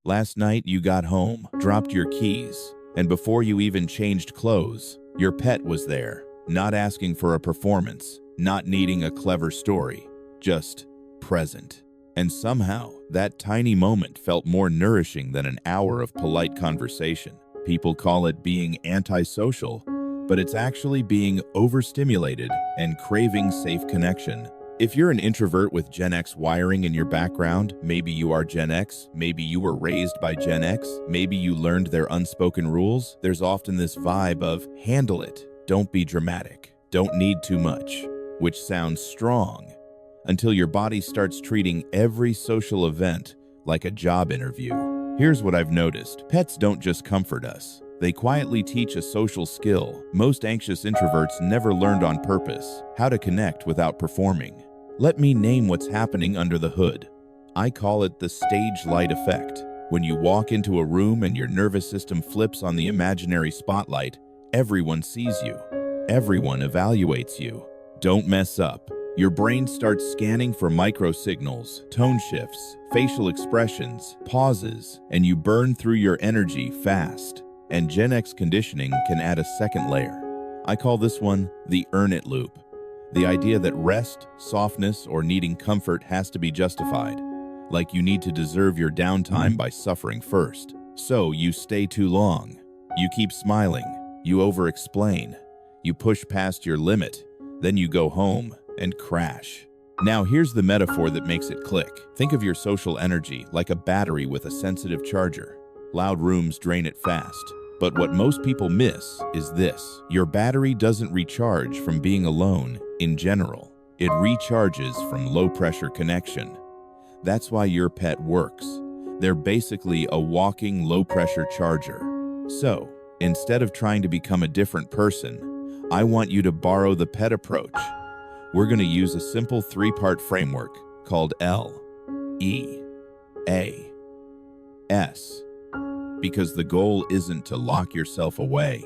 Last night you got home, dropped your keys, and before you even changed clothes, your pet was there, not asking for a performance, not needing a clever story, just present. And somehow, that tiny moment felt more nourishing than an hour of polite conversation. People call it being antisocial, but it's actually being overstimulated and craving safe connection. If you're an introvert with Gen X wiring in your background, maybe you are Gen X, maybe you were raised by Gen X, maybe you learned their unspoken rules, there's often this vibe of handle it, don't be dramatic, don't need too much, which sounds strong, until your body starts treating every social event like a job interview. Here's what I've noticed. Pets don't just comfort us. They quietly teach a social skill most anxious introverts never learned on purpose: how to connect without performing. Let me name what's happening under the hood. I call it the stage light effect. When you walk into a room and your nervous system flips on the imaginary spotlight, everyone sees you. Everyone evaluates you. Don't mess up. Your brain starts scanning for microsignals, tone shifts, facial expressions, pauses, and you burn through your energy fast. And Gen X conditioning can add a second layer. I call this one the earn it loop. The idea that rest, softness, or needing comfort has to be justified. Like you need to deserve your downtime by suffering first. So you stay too long. You keep smiling. You over-explain. You push past your limit. Then you go home and crash. Now here's the metaphor that makes it click. Think of your social energy like a battery with a sensitive charger. Loud rooms drain it fast. But what most people miss is this: your battery doesn't recharge from being alone in general. It recharges from low-pressure connection. That's why your pet works. They're basically a walking low-pressure charger. So, instead of trying to become a different person, I want you to borrow the pet approach. We're going to use a simple three-part framework called L.E.A.S. Because the goal isn't to lock yourself away,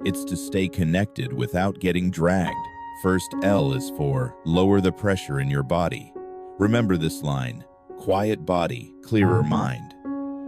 it's to stay connected without getting dragged. First L is for lower the pressure in your body. Remember this line: quiet body, clearer mind.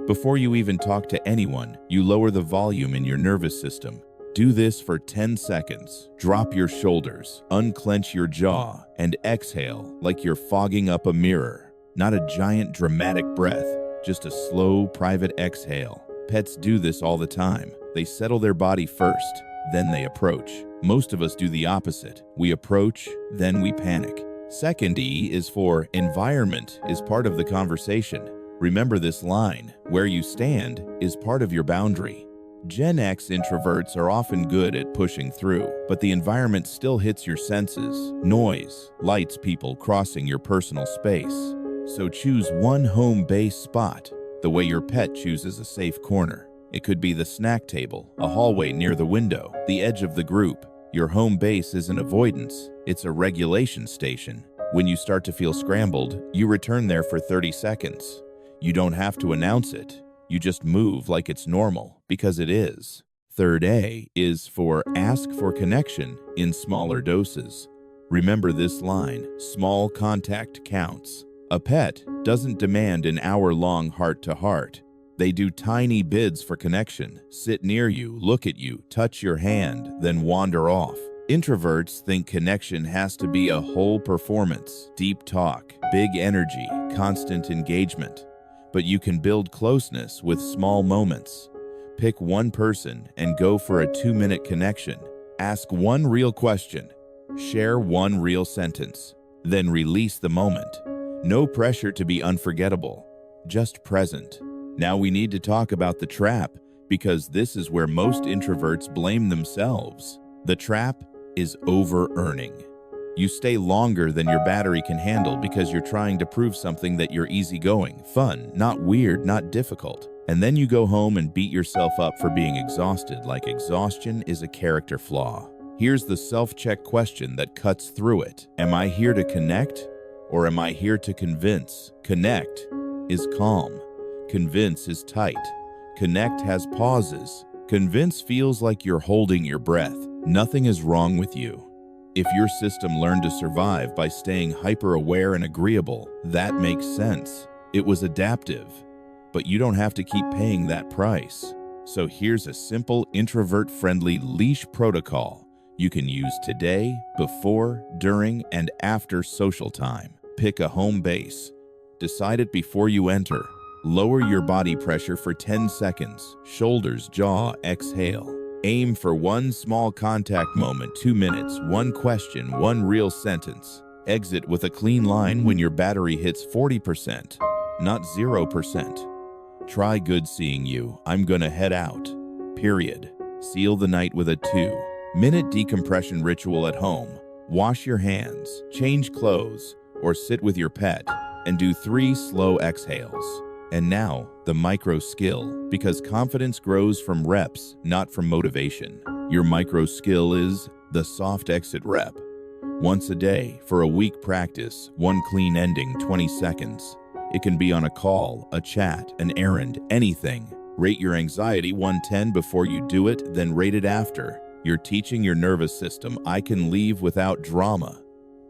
Before you even talk to anyone, you lower the volume in your nervous system. Do this for 10 seconds. Drop your shoulders, unclench your jaw, and exhale like you're fogging up a mirror. Not a giant dramatic breath, just a slow, private exhale. Pets do this all the time. They settle their body first, then they approach. Most of us do the opposite. We approach, then we panic. Second E is for environment is part of the conversation. Remember this line: where you stand is part of your boundary. Gen X introverts are often good at pushing through, but the environment still hits your senses. Noise, lights, people crossing your personal space. So choose one home base spot, the way your pet chooses a safe corner. It could be the snack table, a hallway near the window, the edge of the group. Your home base isn't avoidance, it's a regulation station. When you start to feel scrambled, you return there for 30 seconds. You don't have to announce it. You just move like it's normal, because it is. Third A is for ask for connection in smaller doses. Remember this line: small contact counts. A pet doesn't demand an hour-long heart-to-heart. They do tiny bids for connection, sit near you, look at you, touch your hand, then wander off. Introverts think connection has to be a whole performance, deep talk, big energy, constant engagement. But you can build closeness with small moments. Pick one person and go for a 2-minute connection. Ask one real question. Share one real sentence. Then release the moment. No pressure to be unforgettable, just present. Now we need to talk about the trap, because this is where most introverts blame themselves. The trap is over-earning. You stay longer than your battery can handle because you're trying to prove something that you're easygoing, fun, not weird, not difficult. And then you go home and beat yourself up for being exhausted, like exhaustion is a character flaw. Here's the self-check question that cuts through it. Am I here to connect, or am I here to convince? Connect is calm. Convince is tight. Connect has pauses. Convince feels like you're holding your breath. Nothing is wrong with you. If your system learned to survive by staying hyper-aware and agreeable, that makes sense. It was adaptive. but you don't have to keep paying that price. So here's a simple introvert-friendly leash protocol you can use today, before, during, and after social time. Pick a home base. Decide it before you enter. Lower your body pressure for 10 seconds. Shoulders, jaw, exhale. Aim for one small contact moment, 2 minutes, one question, one real sentence. Exit with a clean line when your battery hits 40%, not 0%. Try good seeing you. I'm gonna head out. Period. Seal the night with a 2-minute decompression ritual at home. Wash your hands, change clothes, or sit with your pet, and do 3 slow exhales. And now, the micro skill, because confidence grows from reps, not from motivation. Your micro skill is the soft exit rep. Once a day, for a week practice, one clean ending, 20 seconds. It can be on a call, a chat, an errand, anything. Rate your anxiety 110 before you do it, then rate it after. You're teaching your nervous system, I can leave without drama.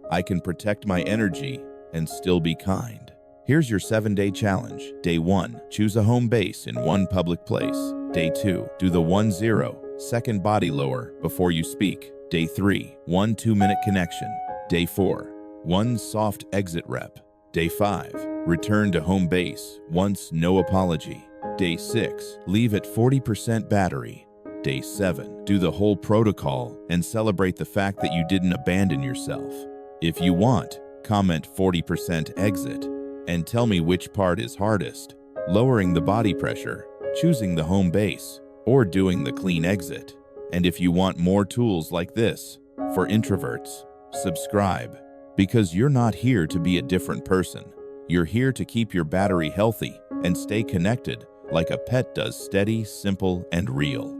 I can protect my energy and still be kind. Here's your 7-day challenge. Day 1, choose a home base in one public place. Day 2, do the 1-0-second body lower before you speak. Day 3, 1 2-minute connection. Day 4, 1 soft exit rep. Day 5, return to home base once, no apology. Day 6, leave at 40% battery. Day 7, do the whole protocol and celebrate the fact that you didn't abandon yourself. If you want, comment 40% exit and tell me which part is hardest, lowering the body pressure, choosing the home base, or doing the clean exit. And if you want more tools like this for introverts, subscribe, because you're not here to be a different person. You're here to keep your battery healthy and stay connected like a pet does, steady, simple, and real.